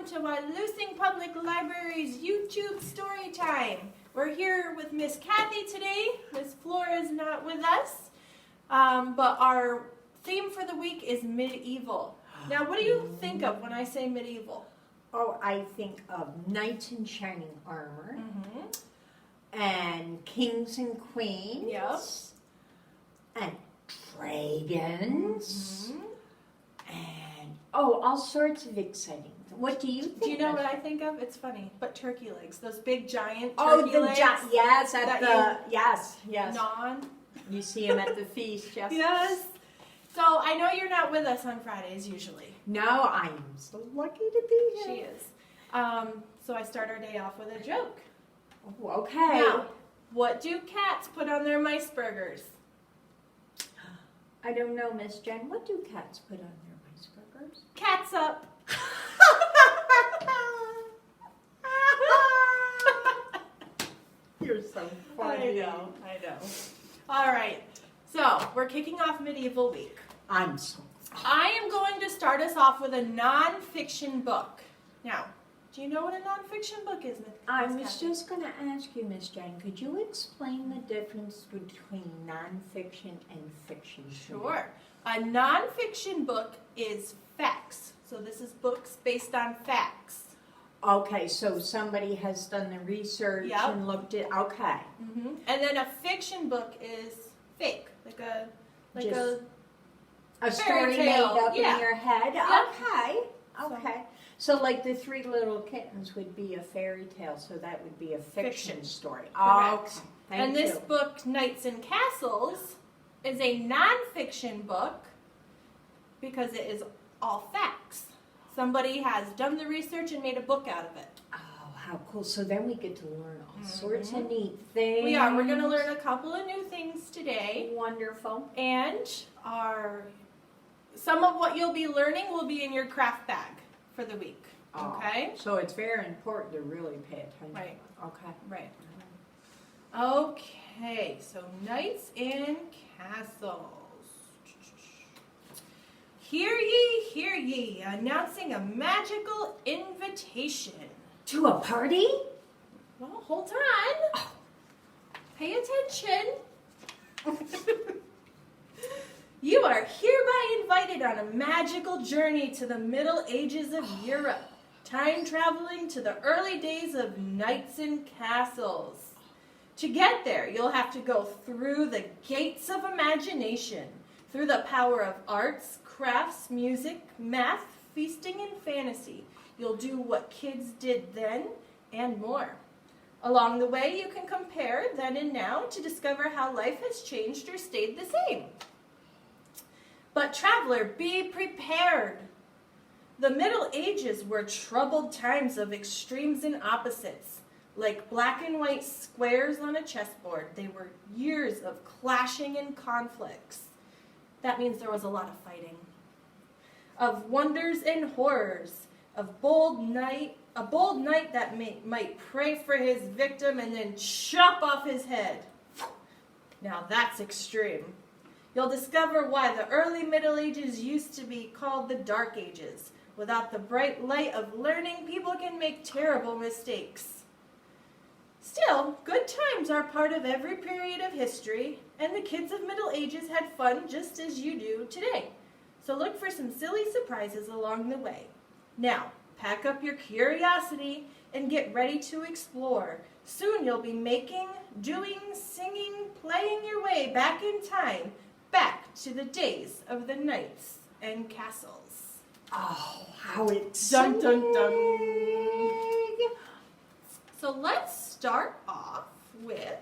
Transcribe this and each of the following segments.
to Wyalusing Public Library's YouTube story time. We're here with Miss Cathy today. Miss Flora is not with us, but our theme for the week is medieval. Now, what do you think of when I say medieval? Oh, I think of knights in shining armor, and kings and queens, and dragons, and all sorts of exciting. What do you think? Do you know what I think of? It's funny, but turkey legs, those big giant turkey legs. Yes, at the yes. Non. You see them at the feast, yes. Yes. So I know you're not with us on Fridays usually. No, I am so lucky to be here. She is. So I start our day off with a joke. Oh, okay. Now, what do cats put on their mice burgers? I don't know, Miss Jen. What do cats put on their mice burgers? Cats up. You're so funny. I know. All right. So we're kicking off medieval week. I'm so I am going to start us off with a non-fiction book. Now, do you know what a non-fiction book is, Miss I was Cathy? just going to ask you, Miss Jen, could you explain the difference between non-fiction and fiction? Sure. A non-fiction book is facts. So this is books based on facts. Okay, so somebody has done the research and looked at, okay. And then a fiction book is fake, like a story made tale. up in your head. Yep. Okay. So like the Three Little Kittens would be a fairy tale, so that would be a fiction story. Correct. Okay. And this book, Knights and Castles, is a non-fiction book because it is all facts. Somebody has done the research and made a book out of it. Oh, how cool. So then we get to learn all sorts of neat things. We are. We're going to learn a couple of new things today. Wonderful. And some of what you'll be learning will be in your craft bag for the week. Okay? So it's very important to really pay attention. Right. Okay. Right. Okay, so Knights and Castles. Hear ye, announcing a magical invitation. To a party? Well, hold on. Pay attention. You are hereby invited on a magical journey to the Middle Ages of Europe, time traveling to the early days of Knights and Castles. To get there, you'll have to go through the gates of imagination, through the power of arts, crafts, music, math, feasting, and fantasy. You'll do what kids did then and more. Along the way, you can compare then and now to discover how life has changed or stayed the same. But traveler, be prepared. The Middle Ages were troubled times of extremes and opposites. Like black and white squares on a chessboard, they were years of clashing and conflicts. That means there was a lot of fighting. Of wonders and horrors, of a bold knight that might pray for his victim and then chop off his head. Now that's extreme. You'll discover why the early Middle Ages used to be called the Dark Ages. Without the bright light of learning, people can make terrible mistakes. Still, good times are part of every period of history, and the kids of Middle Ages had fun just as you do today. So look for some silly surprises along the way. Now, pack up your curiosity and get ready to explore. Soon you'll be making, doing, singing, playing your way back in time, back to the days of the Knights and Castles. Oh, how exciting! Dun, dun, dun. So let's start off with,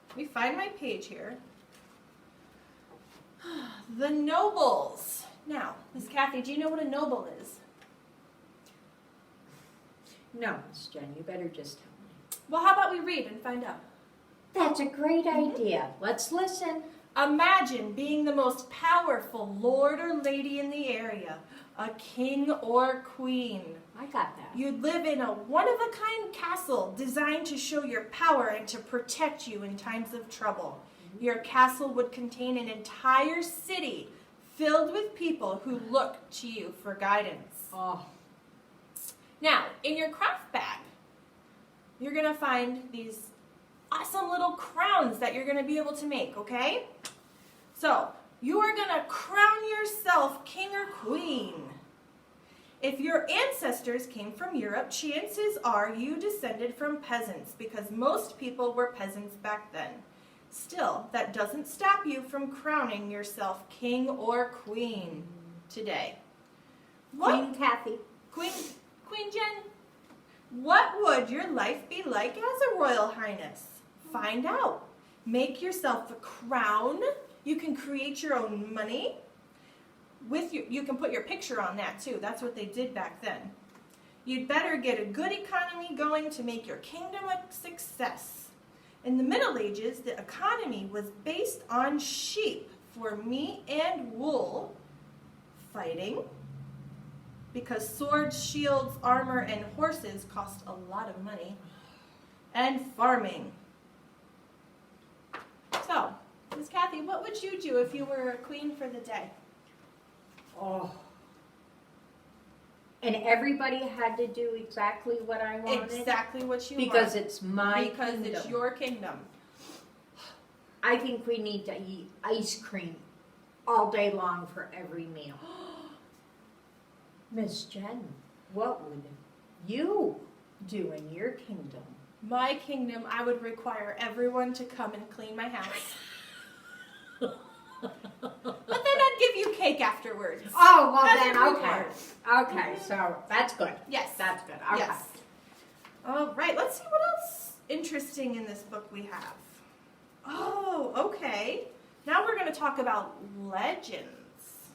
let me find my page here. The nobles. Now, Miss Cathy, do you know what a noble is? No, Miss Jen, you better just tell me. Well, how about we read and find out? That's a great idea. Let's listen. Imagine being the most powerful lord or lady in the area, a king or queen. I got that. You'd live in a one-of-a-kind castle designed to show your power and to protect you in times of trouble. Your castle would contain an entire city filled with people who look to you for guidance. Oh. Now, in your craft bag, you're going to find these awesome little crowns that you're going to be able to make, okay? So, you are going to crown yourself king or queen. If your ancestors came from Europe, chances are you descended from peasants because most people were peasants back then. Still, that doesn't stop you from crowning yourself king or queen today. Queen Cathy. Queen Jenn, what would your life be like as a royal highness? Find out. Make yourself a crown. You can create your own money. You can put your picture on that too. That's what they did back then. You'd better get a good economy going to make your kingdom a success. In the Middle Ages, the economy was based on sheep for meat and wool, fighting, because swords, shields, armor, and horses cost a lot of money, and farming. So, Miss Cathy, what would you do if you were a queen for the day? Oh. And everybody had to do exactly what I wanted? Exactly what you want. Because it's my Because kingdom. it's your kingdom. I think we need to eat ice cream all day long for every meal. Miss Jenn, what would you do in your kingdom? My kingdom, I would require everyone to come and clean my house. But then I'd give you cake afterwards. Oh, well As a then, reward. okay. Okay, so that's good. Yes. That's good. Okay. Yes. All right, let's see what else interesting in this book we have. Oh, okay. Now we're going to talk about legends.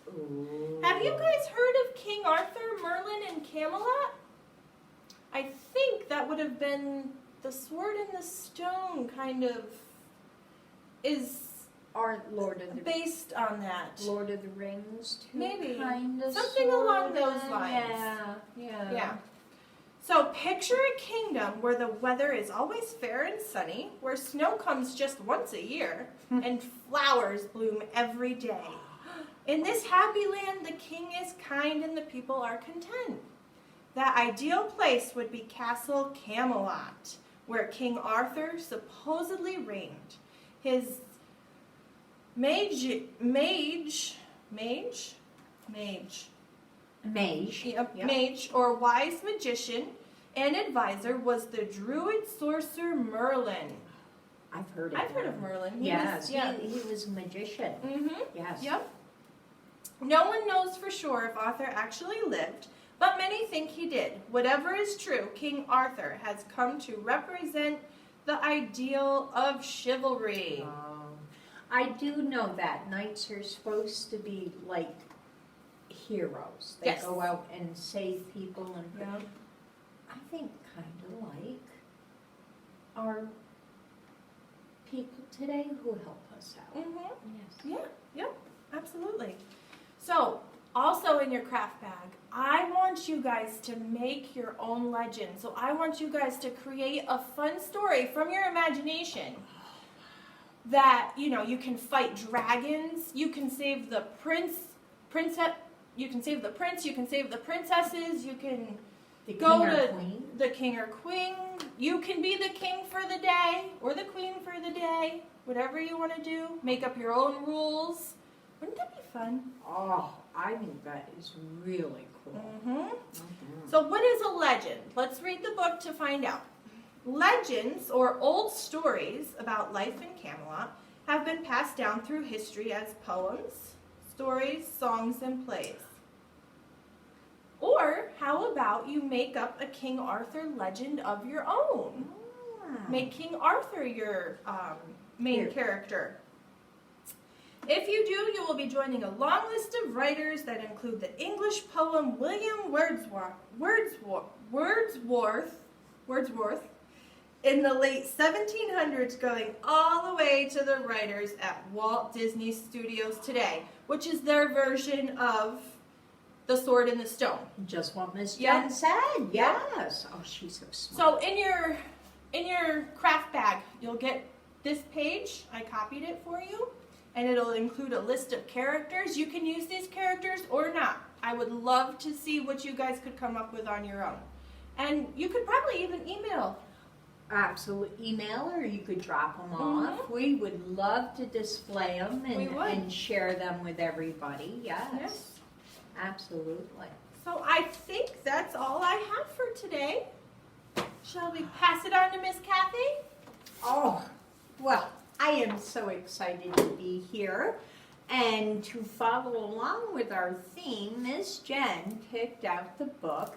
Ooh. Have you guys heard of King Arthur, Merlin, and Camelot? I think that would have been the Sword in the Stone kind of is Aren't Lord of the based on that. Lord of the Rings too? Maybe. Kind of, Something along those sorta. lines. Yeah. So picture a kingdom where the weather is always fair and sunny, where snow comes just once a year, and flowers bloom every day. In this happy land, the king is kind and the people are content. The ideal place would be Castle Camelot, where King Arthur supposedly reigned. His mage, or wise magician and advisor was the druid sorcerer Merlin. I've heard of Merlin. Yes, he was a magician. Mm-hmm. Yes. Yep. No one knows for sure if Arthur actually lived, but many think he did. Whatever is true, King Arthur has come to represent the ideal of chivalry. I do know that knights are supposed to be like heroes. They Yes. go out and save people, and Yeah. I think kind of like our people today who help us out. Mm-hmm. Yes. Yep, absolutely. So, also in your craft bag, I want you guys to make your own legend. So I want you guys to create a fun story from your imagination that, you can fight dragons, you can save the you can save the prince, you can save the princesses, you can The go king or to queen. the king or queen. You can be the king for the day or the queen for the day. Whatever you want to do. Make up your own rules. Wouldn't that be fun? Oh, I think that is really cool. Mm-hmm. So what is a legend? Let's read the book to find out. Legends, or old stories about life in Camelot, have been passed down through history as poems, stories, songs, and plays. Or how about you make up a King Arthur legend of your own? Make King Arthur your main character. If you do, you will be joining a long list of writers that include the English poem William Wordsworth in the late 1700s, going all the way to the writers at Walt Disney Studios today, which is their version of The Sword in the Stone. Just what Miss Yep. Jenn said. Yes. Oh, she's so smart. So in your craft bag, you'll get this page. I copied it for you, and it'll include a list of characters. You can use these characters or not. I would love to see what you guys could come up with on your own. And you could probably even email. Absolute email, or you could drop them off. We would love to display them and share them with everybody. Yes. Absolutely. So I think that's all I have for today. Shall we pass it on to Miss Cathy? Oh, well, I am so excited to be here. And to follow along with our theme, Miss Jenn picked out the book,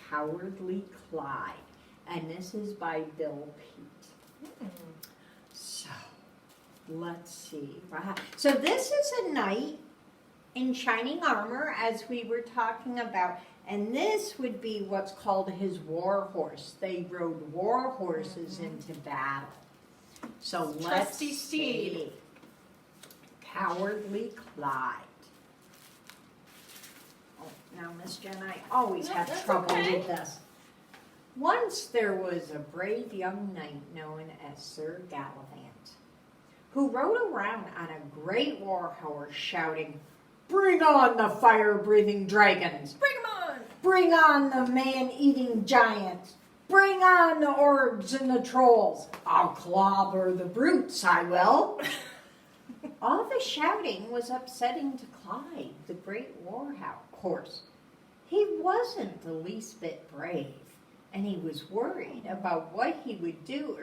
Cowardly Clyde. And this is by Bill Peet. So, let's see. So this is a knight in shining armor, as we were talking about. And this would be what's called his war horse. They rode war horses into battle. So let's see. Cowardly Clyde. Oh, now, Miss Jenn, I always have trouble with this. Once there was a brave young knight known as Sir Gallavant, who rode around on a great war horse shouting, "Bring on the fire-breathing dragons! Bring them on! Bring on the man-eating giants! Bring on the orcs and the trolls! I'll clobber the brutes, I will!" All the shouting was upsetting to Clyde, the great war horse. He wasn't the least bit brave, and he was worried about what he would do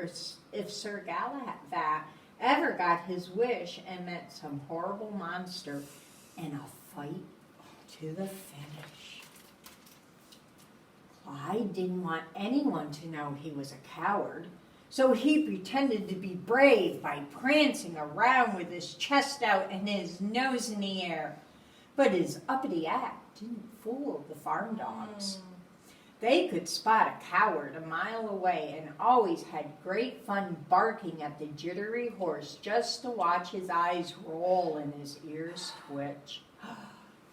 if Sir Galahad ever got his wish and met some horrible monster in a fight to the finish. Clyde didn't want anyone to know he was a coward, so he pretended to be brave by prancing around with his chest out and his nose in the air. But his uppity act didn't fool the farm dogs. They could spot a coward a mile away and always had great fun barking at the jittery horse just to watch his eyes roll and his ears twitch.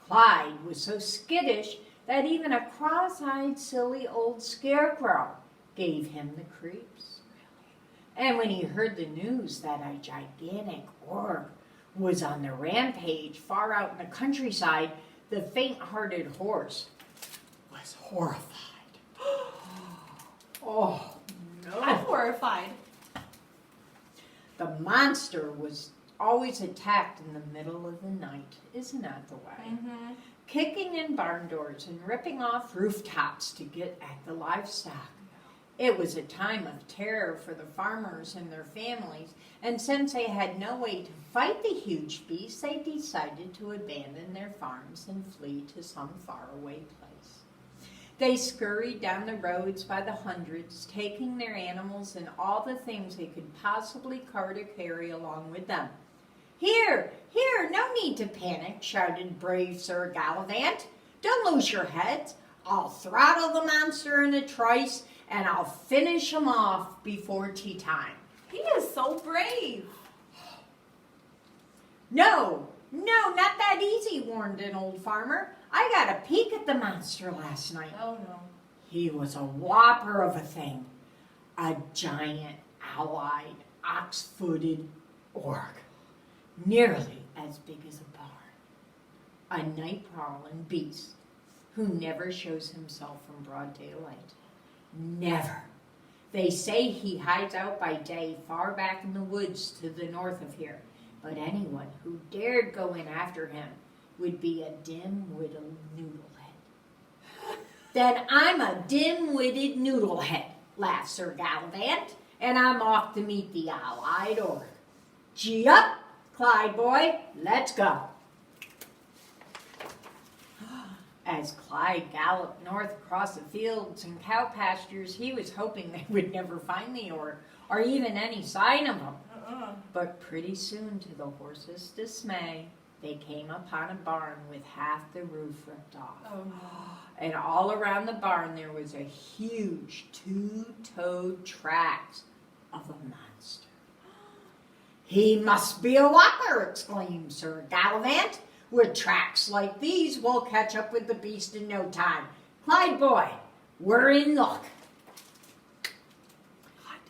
Clyde was so skittish that even a cross-eyed, silly old scarecrow gave him the creeps. And when he heard the news that a gigantic orc was on the rampage far out in the countryside, the faint-hearted horse was horrified. Oh, no. I'm horrified. The monster was always attacked in the middle of the night. Isn't that the way? Kicking in barn doors and ripping off rooftops to get at the livestock. It was a time of terror for the farmers and their families, and since they had no way to fight the huge beast, they decided to abandon their farms and flee to some faraway place. They scurried down the roads by the hundreds, taking their animals and all the things they could possibly cart or carry along with them. "Here, here, no need to panic," shouted brave Sir Gallavant. "Don't lose your heads. I'll throttle the monster in a trice, and I'll finish him off before tea time." He is so brave. No, not that easy," warned an old farmer. "I got a peek at the monster last night. Oh, no. He was a whopper of a thing. A giant, owl-eyed, ox-footed orc. Nearly as big as a barn. A night-prowling beast who never shows himself in broad daylight. Never. They say he hides out by day far back in the woods to the north of here. But anyone who dared go in after him would be a dim-witted noodlehead." "Then I'm a dim-witted noodlehead," laughed Sir Gallavant, "and I'm off to meet the owl-eyed orc. Gee up, Clyde boy, let's go." As Clyde galloped north across the fields and cow pastures, he was hoping they would never find the orc, or even any sign of him. But pretty soon, to the horse's dismay, they came upon a barn with half the roof ripped off. Oh, no. And all around the barn there was a huge two-toed tracks of a monster. "He must be a whopper," exclaimed Sir Gallavant. "With tracks like these, we'll catch up with the beast in no time. Clyde boy, we're in luck."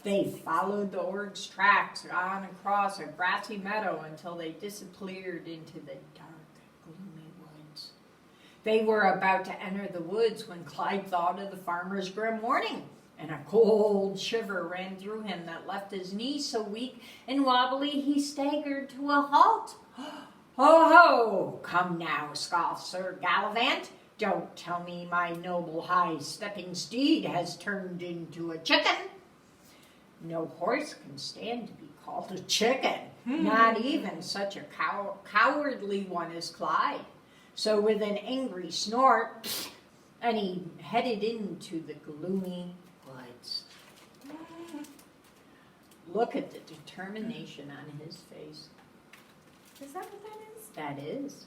They followed the orc's tracks on across a grassy meadow until they disappeared into the dark, gloomy woods. They were about to enter the woods when Clyde thought of the farmer's grim warning, and a cold shiver ran through him that left his knees so weak and wobbly he staggered to a halt. Ho, ho! Come now, scoffed Sir Gallivant. Don't tell me my noble high-stepping steed has turned into a chicken. No horse can stand to be called a chicken, not even such a cowardly one as Clyde. So with an angry snort, and he headed into the gloomy woods. Look at the determination on his face. Is that what that is? That is.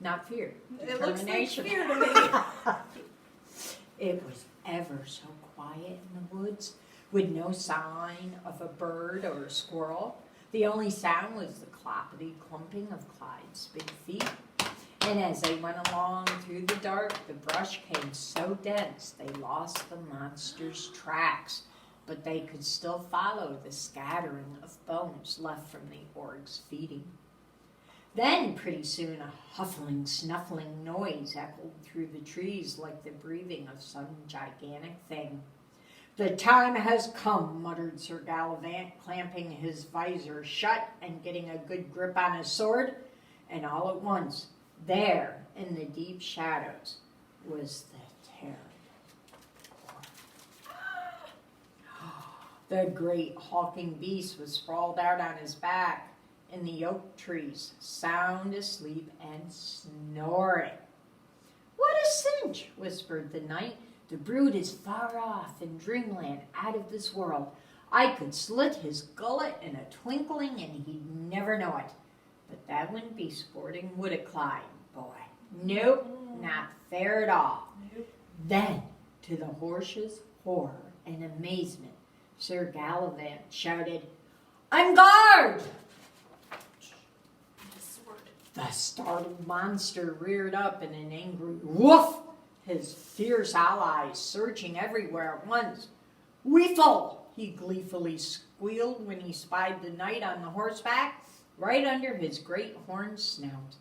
Not fear. It looks like Determination. fear to me. It was ever so quiet in the woods, with no sign of a bird or a squirrel. The only sound was the cloppity clumping of Clyde's big feet. And as they went along through the dark, the brush came so dense they lost the monster's tracks, but they could still follow the scattering of bones left from the org's feeding. Then, pretty soon, a huffling, snuffling noise echoed through the trees like the breathing of some gigantic thing. The time has come, muttered Sir Gallivant, clamping his visor shut and getting a good grip on his sword. And all at once, there, in the deep shadows, was the terrible The great hulking beast was sprawled out on his back in the oak trees, sound asleep and snoring. What a cinch, whispered the knight. The brute is far off in dreamland, out of this world. I could slit his gullet in a twinkling and he'd never know it. But that wouldn't be sporting, would it, Clyde, boy? Nope, not fair at all. Nope. Then, to the horse's horror and amazement, Sir Gallivant shouted, "On guard!" The sword. The startled monster reared up in an angry woof, his fierce allies searching everywhere at once. "Weefle!" he gleefully squealed when he spied the knight on the horseback, right under his great horned snout.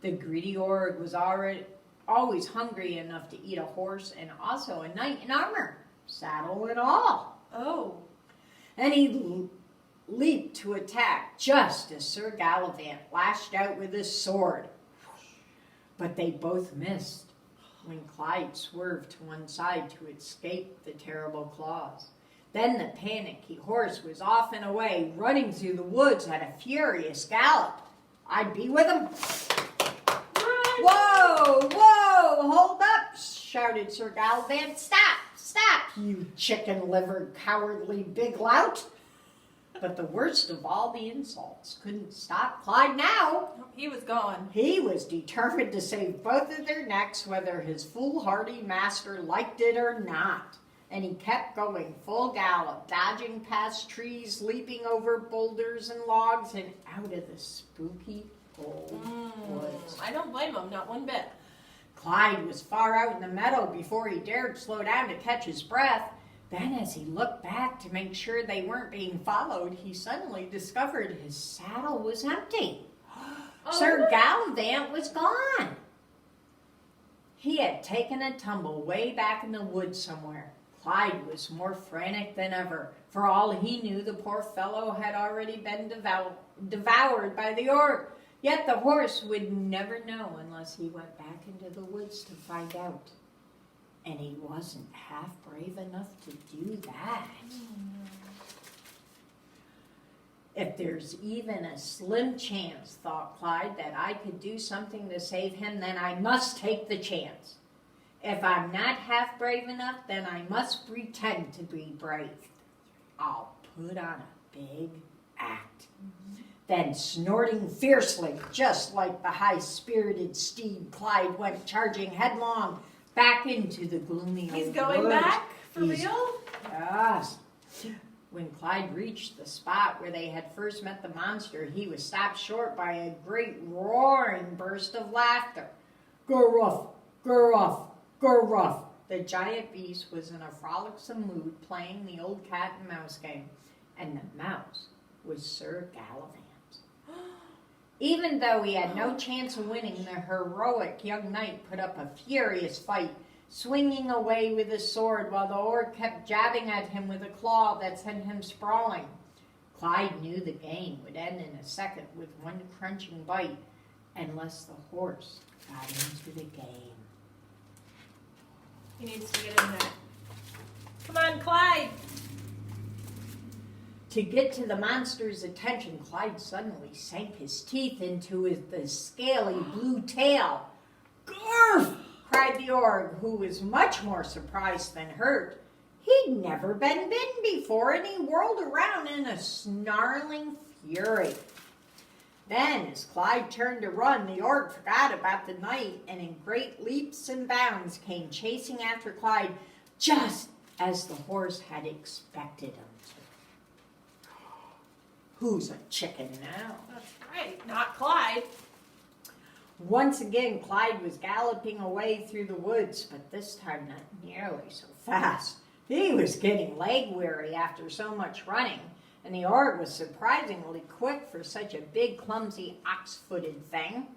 The greedy org was always hungry enough to eat a horse and also a knight in armor, saddle and all. Oh. And he leaped to attack just as Sir Gallivant lashed out with his sword. But they both missed when Clyde swerved to one side to escape the terrible claws. Then the panicky horse was off and away, running through the woods at a furious gallop. I'd be with him. Run! Whoa, whoa, hold up, shouted Sir Gallivant. Stop, stop, you chicken-livered, cowardly big lout. But the worst of all the insults couldn't stop Clyde now. He was gone. He was determined to save both of their necks, whether his foolhardy master liked it or not. And he kept going full gallop, dodging past trees, leaping over boulders and logs, and out of the spooky old woods. I don't blame him, not one bit. Clyde was far out in the meadow before he dared slow down to catch his breath. Then as he looked back to make sure they weren't being followed, he suddenly discovered his saddle was empty. Oh. Sir Gallivant was gone. He had taken a tumble way back in the woods somewhere. Clyde was more frantic than ever. For all he knew, the poor fellow had already been devoured by the orc. Yet the horse would never know unless he went back into the woods to find out. And he wasn't half brave enough to do that. If there's even a slim chance, thought Clyde, that I could do something to save him, then I must take the chance. If I'm not half brave enough, then I must pretend to be brave. I'll put on a big act. Then, snorting fiercely, just like the high-spirited steed, Clyde went charging headlong back into the gloomy He's old going woods. back? For He's- real? Yes. When Clyde reached the spot where they had first met the monster, he was stopped short by a great roaring burst of laughter. Gruff, gruff, gruff. The giant beast was in a frolicsome mood playing the old cat and mouse game, and the mouse was Sir Gallivant. Even though he had no chance of winning, the heroic young knight put up a furious fight, swinging away with his sword while the orc kept jabbing at him with a claw that sent him sprawling. Clyde knew the game would end in a second with one crunching bite, unless the horse got into the game. He needs to get in there. Come on, Clyde! To get to the monster's attention, Clyde suddenly sank his teeth into the scaly blue tail. "Garf!" cried the orc, who was much more surprised than hurt. He'd never been bitten before, and he whirled around in a snarling fury. Then, as Clyde turned to run, the orc forgot about the knight, and in great leaps and bounds came chasing after Clyde, just as the horse had expected him to. Who's a chicken now? That's right, not Clyde. Once again, Clyde was galloping away through the woods, but this time not nearly so fast. He was getting leg weary after so much running, and the orc was surprisingly quick for such a big, clumsy, ox-footed thing.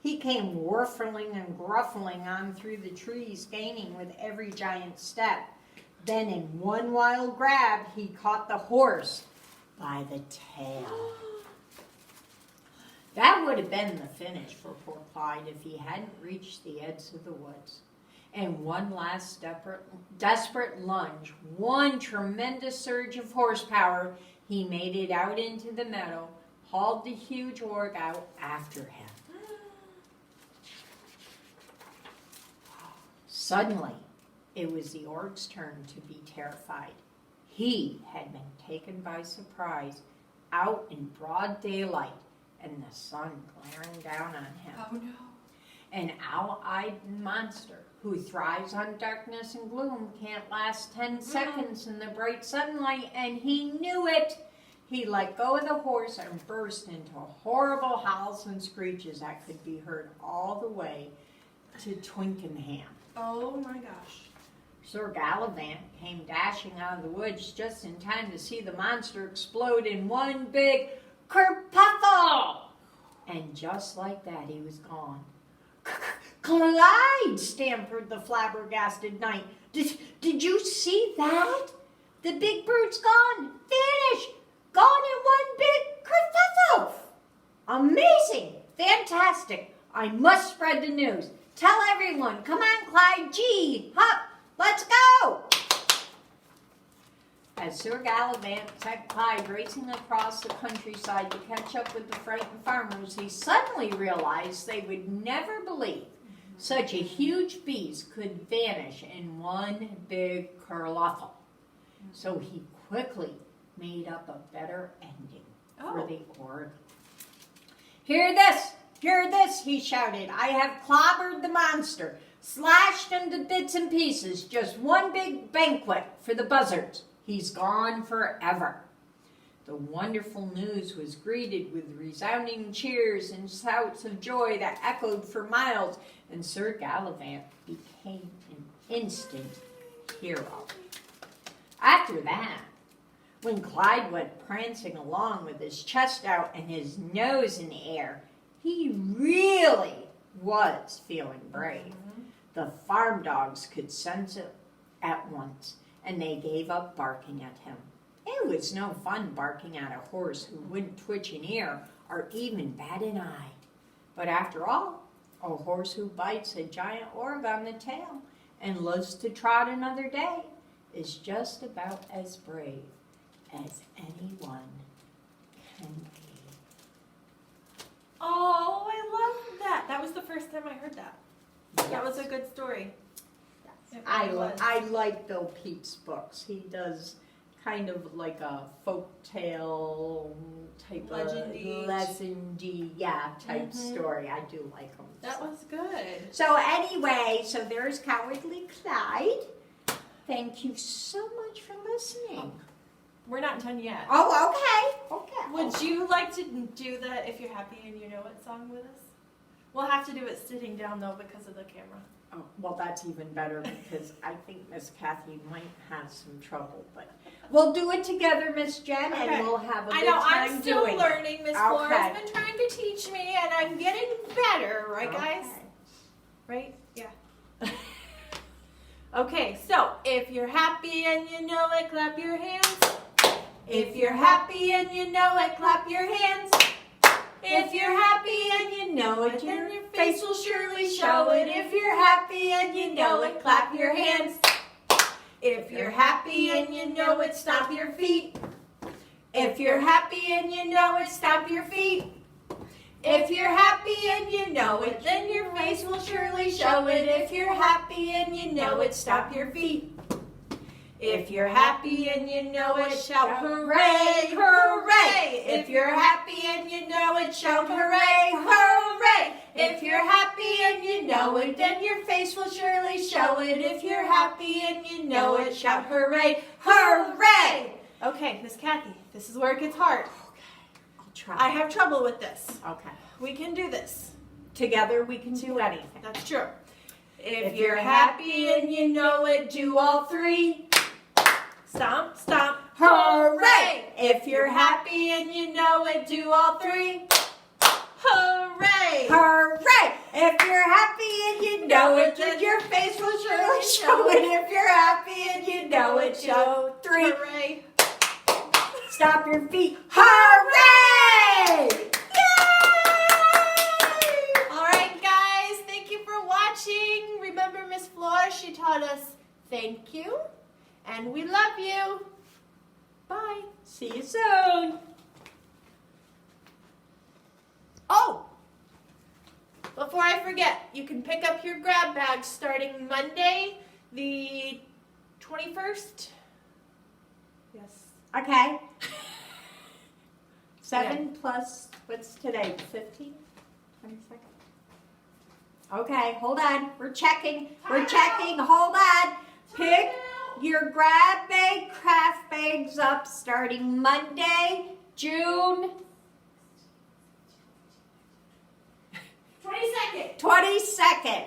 He came whirling and gruffling on through the trees, gaining with every giant step. Then in one wild grab, he caught the horse by the tail. That would have been the finish for poor Clyde if he hadn't reached the edge of the woods. And one last desperate lunge, one tremendous surge of horsepower, he made it out into the meadow, hauled the huge orc out after him. Suddenly, it was the orc's turn to be terrified. He had been taken by surprise, out in broad daylight, and the sun glaring down on him. Oh no. An owl-eyed monster who thrives on darkness and gloom can't last 10 seconds in the bright sunlight, and he knew it. He let go of the horse and burst into horrible howls and screeches that could be heard all the way to Twickenham. Oh my gosh. Sir Gallivant came dashing out of the woods just in time to see the monster explode in one big kerfuffle. And just like that, he was gone. "Clyde!" stammered the flabbergasted knight. Did you see that? The big brute's gone. Vanished. Gone in one big kerfuffle. Amazing. Fantastic. I must spread the news. Tell everyone. Come on, Clyde. Gee, hop. Let's go. As Sir Gallivant sent Clyde racing across the countryside to catch up with the frightened farmers, he suddenly realized they would never believe such a huge beast could vanish in one big kerfuffle. So he quickly made up a better ending for the orc. Hear this! Hear this, he shouted. I have clobbered the monster, slashed him to bits and pieces, just one big banquet for the buzzards. He's gone forever. The wonderful news was greeted with resounding cheers and shouts of joy that echoed for miles, and Sir Gallivant became an instant hero. After that, when Clyde went prancing along with his chest out and his nose in the air, he really was feeling brave. The farm dogs could sense it at once, and they gave up barking at him. It was no fun barking at a horse who wouldn't twitch an ear or even bat an eye. But after all, a horse who bites a giant orc on the tail and lives to trot another day is just about as brave as anyone can be. Oh, I love that. That was the first time I heard that. Yes. That was a good story. It I really was. like Bill Pete's books. He does kind of like a folk tale type Legendy. type story. I do like them. That was good. So anyway, so there's Cowardly Clyde. Thank you so much for listening. We're not done yet. Oh, okay. Would you like to do the If You're Happy and You Know It song with us? We'll have to do it sitting down though because of the camera. Oh, well, that's even better because I think Miss Cathy might have some trouble, but we'll do it together, Miss Jen, Okay. and we'll have a I good know, time I'm still doing learning. Miss Flora's Okay. been trying to teach me and I'm getting better, it. right guys? Okay. Right? Yeah. Okay, so if you're happy and you know it, clap your hands. If you're happy and you know it, clap your hands. If you're happy and you know it, then your face will surely show it. If you're happy and you know it, clap your hands. If you're happy and you know it, stomp your feet. If you're happy and you know it, stomp your feet. If you're happy and you know it, then your face will surely show it. If you're happy and you know it, stomp your feet. If you're happy and you know it, shout hooray, hooray. If you're happy and you know it, shout hooray, hooray. If you're happy and you know it, then your face will surely show it. If you're happy and you know it, shout hooray, hooray. Okay, Miss Cathy, this is where it gets hard. I'll try. I have trouble with this. Okay. We can do this. Together we can do anything. That's true. If you're happy and you know it, do all three. Stomp, stomp, hooray! If you're happy and you know it, do all three. Hooray! Hooray! If you're happy and you know it, then your face will surely show it. If you're happy and you know it, show three. Hooray! Stop your feet. Hooray! All right, guys, thank you for watching. Remember Miss Flora, she taught us thank you, and we love you. Bye. See you soon. Oh, before I forget, you can pick up your grab bags starting Monday, the 21st. Yes. Okay. 7 plus, what's today, 15? 22nd? Okay, hold on. We're checking. We're checking. Hold on. Pick your grab bag, craft bags up starting Monday, June 22nd. 22nd.